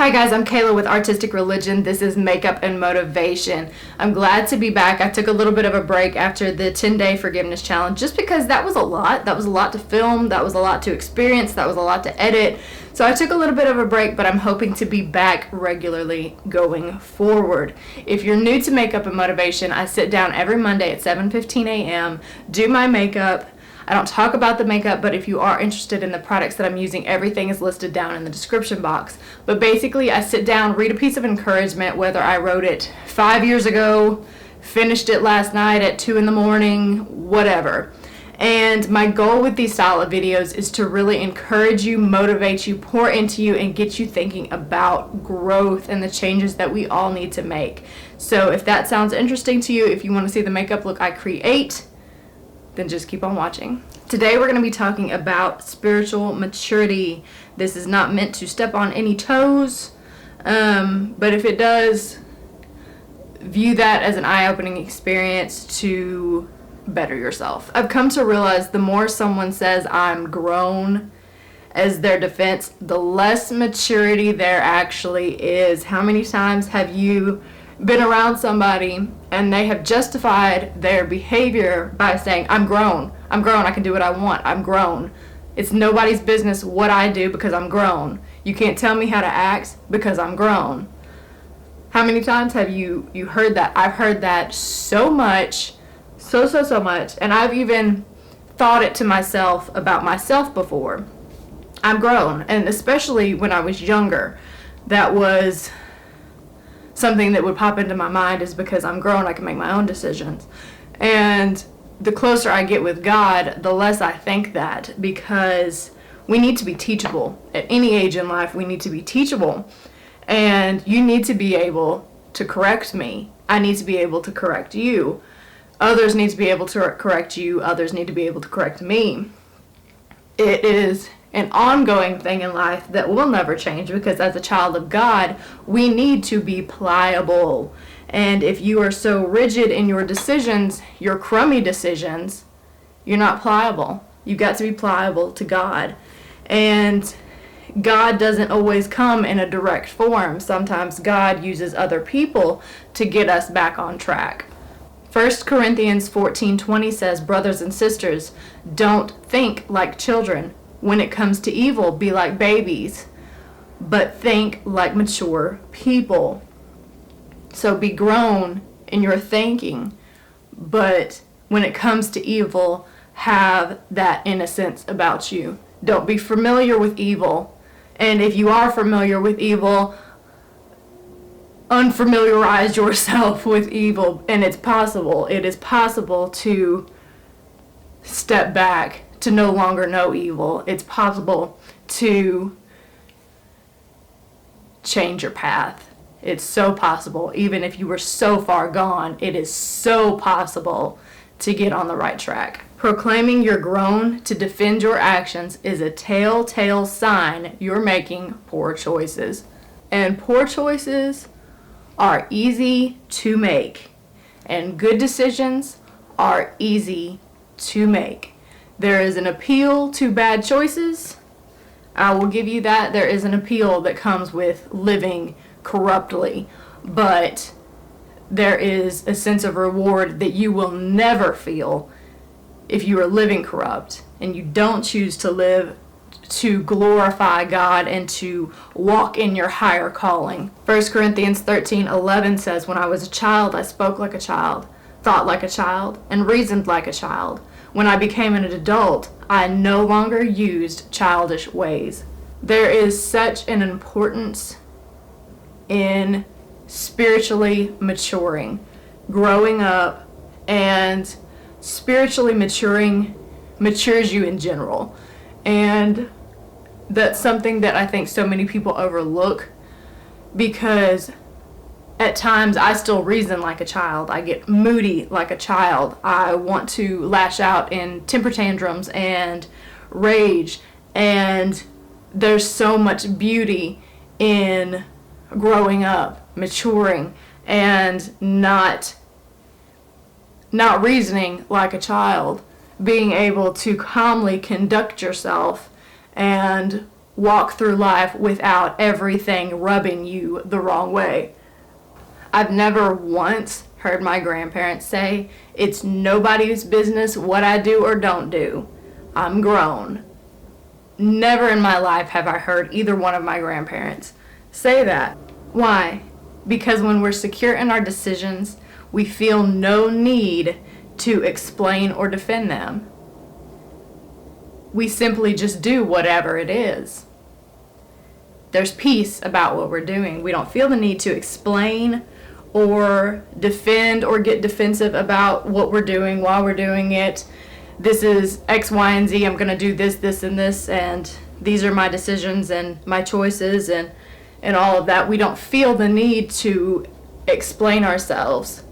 Hi guys, I'm Kayla with Artistic Religion. This is Makeup and Motivation. I'm glad to be back. I took a little bit of a break after the 10-day forgiveness challenge just because that was a lot. That was a lot to film, that was a lot to experience, that was a lot to edit. So I took a little bit of a break, but I'm hoping to be back regularly going forward. If you're new to Makeup and Motivation, I sit down every Monday at 7:15 a.m., do my makeup. I don't talk about the makeup, but if you are interested in the products that I'm using, everything is listed down in the description box. But basically, I sit down, read a piece of encouragement, whether I wrote it 5 years ago, finished it last night at 2 in the morning, whatever. And my goal with these style of videos is to really encourage you, motivate you, pour into you, and get you thinking about growth and the changes that we all need to make. So if that sounds interesting to you, if you want to see the makeup look I create, then just keep on watching. Today we're going to be talking about spiritual maturity. This is not meant to step on any toes, but if it does, view that as an eye-opening experience to better yourself. I've come to realize the more someone says I'm grown as their defense, the less maturity there actually is. How many times have you been around somebody and they have justified their behavior by saying, I'm grown, I can do what I want, I'm grown. It's nobody's business what I do because I'm grown. You can't tell me how to act because I'm grown. How many times have you heard that? I've heard that so much, so much, and I've even thought it to myself about myself before. I'm grown, and especially when I was younger, that was something that would pop into my mind, is because I'm grown, I can make my own decisions. And the closer I get with God, the less I think that, because we need to be teachable. At any age in life, we need to be teachable. And you need to be able to correct me. I need to be able to correct you. Others need to be able to correct you. Others need to be able to correct me. It is an ongoing thing in life that will never change, because as a child of God, we need to be pliable. And if you are so rigid in your decisions, your crummy decisions, you're not pliable. You've got to be pliable to God. And God doesn't always come in a direct form. Sometimes God uses other people to get us back on track. 1 Corinthians 14:20 says, brothers and sisters, don't think like children. When it comes to evil, be like babies, but think like mature people. So be grown in your thinking, but when it comes to evil, have that innocence about you. Don't be familiar with evil. And if you are familiar with evil, unfamiliarize yourself with evil. And it's possible. It is possible to step back, to no longer know evil. It's possible to change your path. It's so possible. Even if you were so far gone, it is so possible to get on the right track. Proclaiming you're grown to defend your actions is a telltale sign you're making poor choices. And poor choices are easy to make. And good decisions are easy to make. There is an appeal to bad choices. I will give you that. There is an appeal that comes with living corruptly, but there is a sense of reward that you will never feel if you are living corrupt and you don't choose to live to glorify God and to walk in your higher calling. 1 Corinthians 13:11 says, when I was a child, I spoke like a child, thought like a child, and reasoned like a child. When I became an adult, I no longer used childish ways. There is such an importance in spiritually maturing, growing up, and spiritually maturing matures you in general. And that's something that I think so many people overlook, because at times I still reason like a child. I get moody like a child. I want to lash out in temper tantrums and rage. And there's so much beauty in growing up, maturing, and not reasoning like a child. Being able to calmly conduct yourself and walk through life without everything rubbing you the wrong way. I've never once heard my grandparents say, "It's nobody's business what I do or don't do. I'm grown." Never in my life have I heard either one of my grandparents say that. Why? Because when we're secure in our decisions, we feel no need to explain or defend them. We simply just do whatever it is. There's peace about what we're doing. We don't feel the need to explain or defend or get defensive about what we're doing, while we're doing it. This is X, Y, and Z. I'm going to do this, this, and this, and these are my decisions and my choices and all of that. We don't feel the need to explain ourselves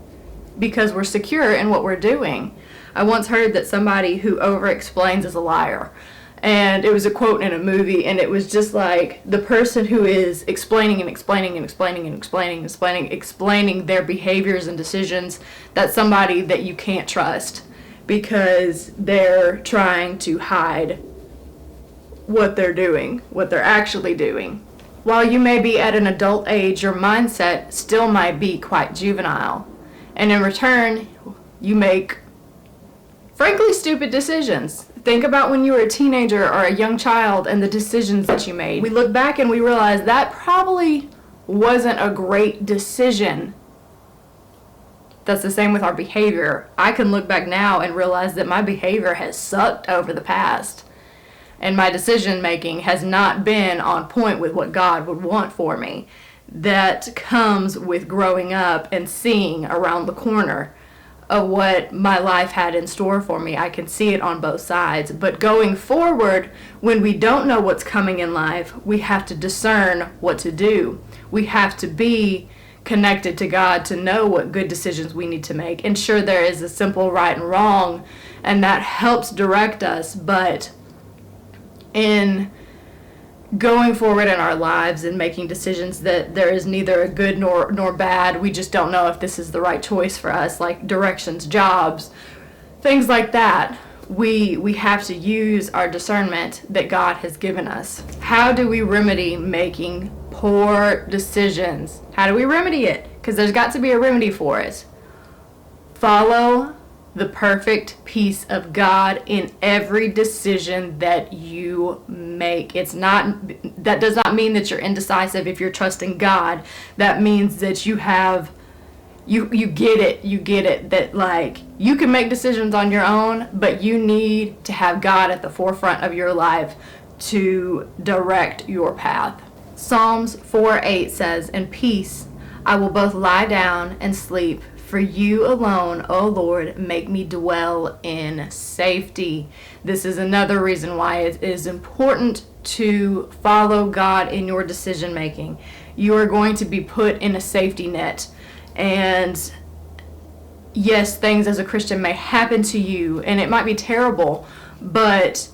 because we're secure in what we're doing. I once heard that somebody who over-explains is a liar. And it was a quote in a movie, and it was just like the person who is explaining their behaviors and decisions, that's somebody that you can't trust because they're trying to hide what they're doing, what they're actually doing. While you may be at an adult age, your mindset still might be quite juvenile. And in return, you make frankly stupid decisions. Think about when you were a teenager or a young child and the decisions that you made. We look back and we realize that probably wasn't a great decision. That's the same with our behavior. I can look back now and realize that my behavior has sucked over the past. And my decision making has not been on point with what God would want for me. That comes with growing up and seeing around the corner of what my life had in store for me. I can see it on both sides. But going forward, when we don't know what's coming in life, we have to discern what to do. We have to be connected to God to know what good decisions we need to make. And sure, there is a simple right and wrong, and that helps direct us. But in going forward in our lives and making decisions that there is neither a good nor bad, we just don't know if this is the right choice for us, like directions, jobs, things like that. We have to use our discernment that God has given us. How do we remedy making poor decisions? How do we remedy it? Because there's got to be a remedy for it. Follow the perfect peace of God in every decision that you make. That does not mean that you're indecisive if you're trusting God. That means that you get it that like you can make decisions on your own, but you need to have God at the forefront of your life to direct your path. Psalms 4:8 says, "In peace I will both lie down and sleep. For you alone, O Lord, make me dwell in safety." This is another reason why it is important to follow God in your decision making. You are going to be put in a safety net. And yes, things as a Christian may happen to you, and it might be terrible, but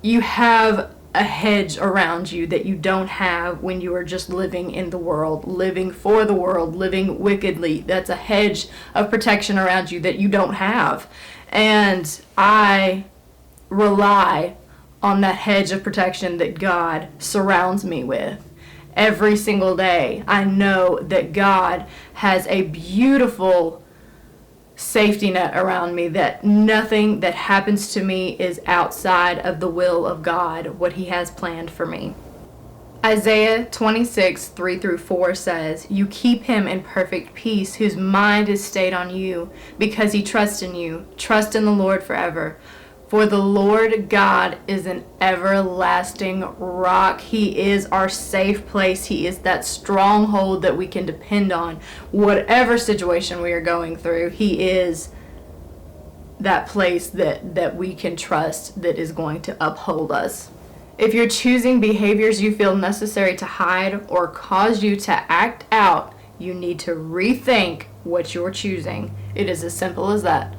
you have a hedge around you that you don't have when you are just living in the world, living for the world, living wickedly. That's a hedge of protection around you that you don't have. And I rely on that hedge of protection that God surrounds me with. Every single day, I know that God has a beautiful safety net around me, that nothing that happens to me is outside of the will of God, what He has planned for me. Isaiah 26:3-4 says, "You keep him in perfect peace, whose mind is stayed on you, because he trusts in you. Trust in the Lord forever. For the Lord God is an everlasting rock." He is our safe place. He is that stronghold that we can depend on. Whatever situation we are going through, He is that place that we can trust, that is going to uphold us. If you're choosing behaviors you feel necessary to hide or cause you to act out, you need to rethink what you're choosing. It is as simple as that.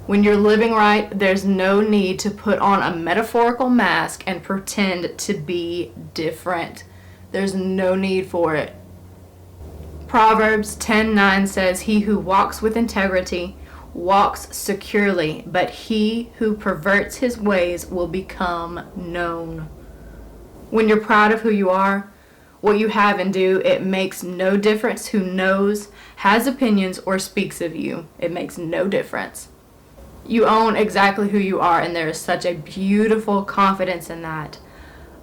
When you're living right, there's no need to put on a metaphorical mask and pretend to be different. There's no need for it. Proverbs 10:9 says, "He who walks with integrity walks securely, but he who perverts his ways will become known." When you're proud of who you are, what you have and do, it makes no difference who knows, has opinions, or speaks of you. It makes no difference. You own exactly who you are, and there is such a beautiful confidence in that.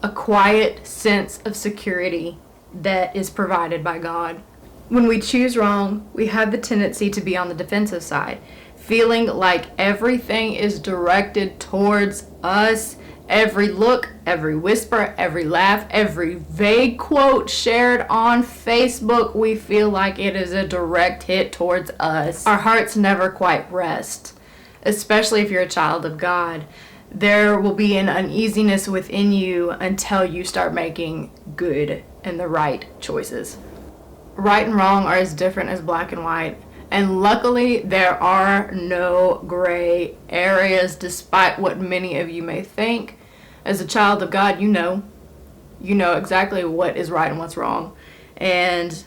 A quiet sense of security that is provided by God. When we choose wrong, we have the tendency to be on the defensive side, feeling like everything is directed towards us. Every look, every whisper, every laugh, every vague quote shared on Facebook, we feel like it is a direct hit towards us. Our hearts never quite rest, especially if you're a child of God. There will be an uneasiness within you until you start making good and the right choices. Right and wrong are as different as black and white. And luckily, there are no gray areas, despite what many of you may think. As a child of God, you know exactly what is right and what's wrong. And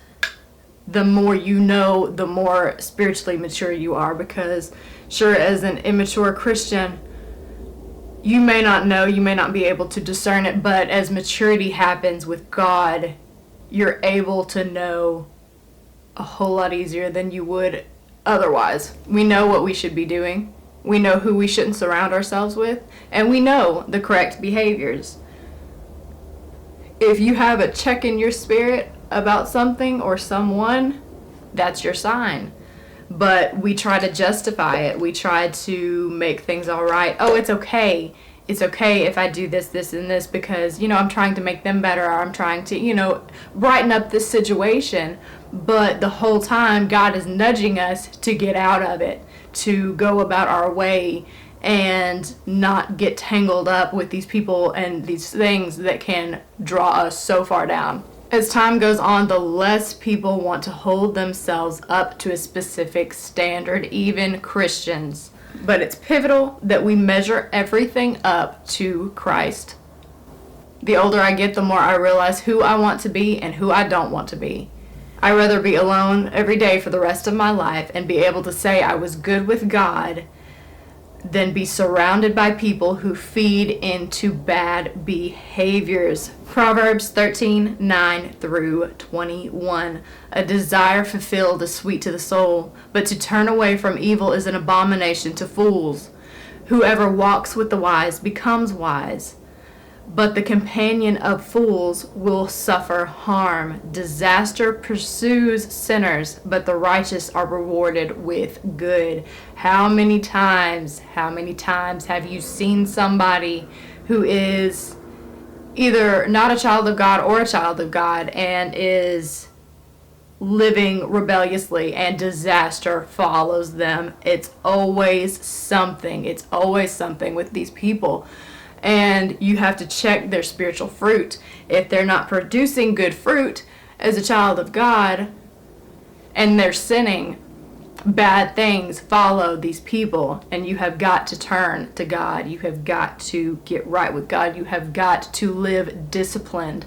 the more you know, the more spiritually mature you are. Because, sure, as an immature Christian, you may not know, you may not be able to discern it, but as maturity happens with God, you're able to know a whole lot easier than you would otherwise. We know what we should be doing. We know who we shouldn't surround ourselves with. And we know the correct behaviors. If you have a check in your spirit about something or someone, that's your sign. But we try to justify it. We try to make things all right. Oh, it's okay. It's okay if I do this, this, and this because, I'm trying to make them better, or I'm trying to, brighten up this situation. But the whole time, God is nudging us to get out of it, to go about our way and not get tangled up with these people and these things that can draw us so far down. As time goes on, the less people want to hold themselves up to a specific standard, even Christians. But it's pivotal that we measure everything up to Christ. The older I get, the more I realize who I want to be and who I don't want to be. I'd rather be alone every day for the rest of my life and be able to say I was good with God than be surrounded by people who feed into bad behaviors. Proverbs 13:9-21. A desire fulfilled is sweet to the soul, but to turn away from evil is an abomination to fools. Whoever walks with the wise becomes wise, but the companion of fools will suffer harm. Disaster pursues sinners, but the righteous are rewarded with good. How many times have you seen somebody who is either not a child of God or a child of God and is living rebelliously and disaster follows them? It's always something. It's always something with these people. And you have to check their spiritual fruit. If they're not producing good fruit as a child of God and they're sinning, bad things follow these people. And you have got to turn to God. You have got to get right with God. You have got to live disciplined.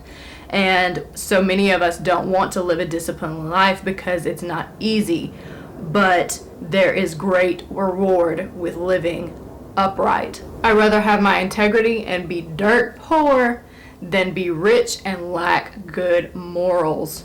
And so many of us don't want to live a disciplined life because it's not easy. But there is great reward with living upright. I'd rather have my integrity and be dirt poor than be rich and lack good morals.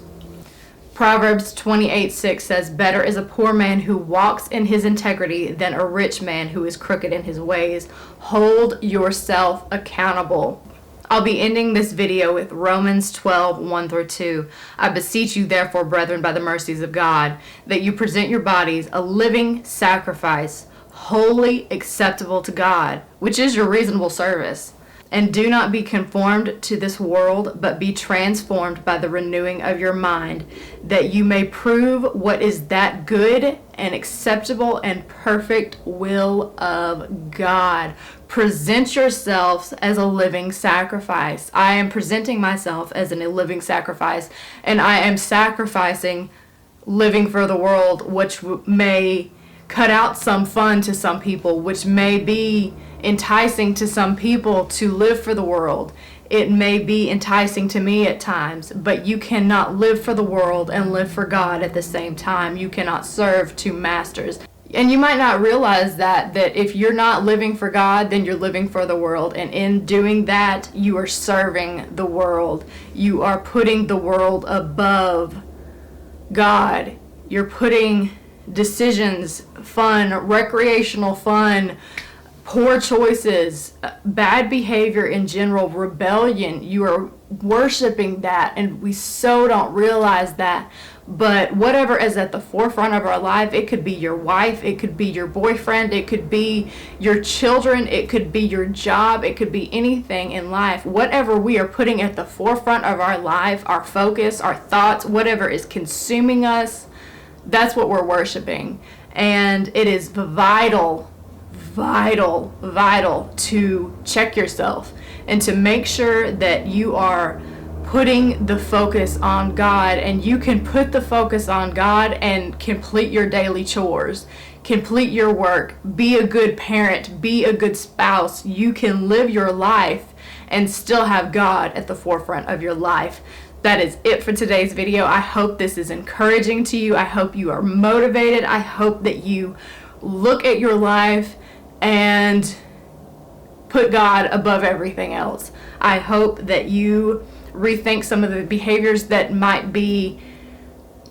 Proverbs 28:6 says, "Better is a poor man who walks in his integrity than a rich man who is crooked in his ways." Hold yourself accountable. I'll be ending this video with Romans 12:1-2. "I beseech you therefore, brethren, by the mercies of God, that you present your bodies a living sacrifice, wholly acceptable to God, which is your reasonable service. And do not be conformed to this world, but be transformed by the renewing of your mind, that you may prove what is that good and acceptable and perfect will of God." Present yourselves as a living sacrifice. I am presenting myself as a living sacrifice, and I am sacrificing living for the world, which may cut out some fun to some people, which may be enticing to some people to live for the world. It may be enticing to me at times, but you cannot live for the world and live for God at the same time. You cannot serve two masters. And you might not realize that if you're not living for God, then you're living for the world. And in doing that, you are serving the world. You are putting the world above God. You're putting decisions, fun, recreational fun, poor choices, bad behavior in general, rebellion. You are worshiping that, and we so don't realize that. But whatever is at the forefront of our life, it could be your wife, it could be your boyfriend, it could be your children, it could be your job, it could be anything in life. Whatever we are putting at the forefront of our life, our focus, our thoughts, whatever is consuming us, that's what we're worshiping. And it is vital to check yourself and to make sure that you are putting the focus on God. And you can put the focus on God and complete your daily chores, complete your work, be a good parent, be a good spouse. You can live your life and still have God at the forefront of your life. That is it for today's video. I hope this is encouraging to you. I hope you are motivated. I hope that you look at your life and put God above everything else. I hope that you rethink some of the behaviors that might be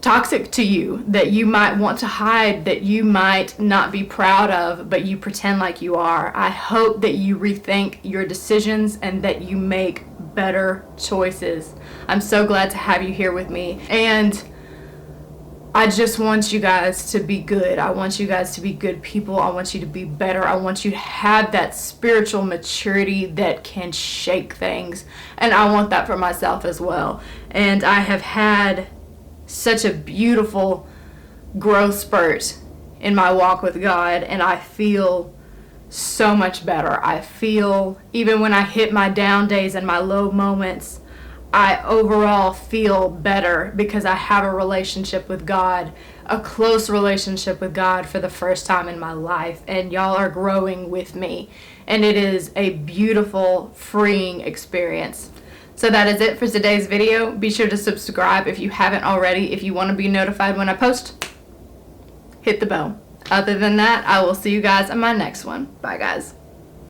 toxic to you, that you might want to hide, that you might not be proud of, but you pretend like you are. I hope that you rethink your decisions and that you make better choices. I'm so glad to have you here with me, and I just want you guys to be good. I want you guys to be good people. I want you to be better. I want you to have that spiritual maturity that can shake things. And I want that for myself as well. And I have had such a beautiful growth spurt in my walk with God, and I feel so much better. I feel, even when I hit my down days and my low moments, I overall feel better because I have a relationship with God, a close relationship with God for the first time in my life. And y'all are growing with me. And it is a beautiful, freeing experience. So that is it for today's video. Be sure to subscribe if you haven't already. If you want to be notified when I post, hit the bell. Other than that, I will see you guys in my next one. Bye, guys.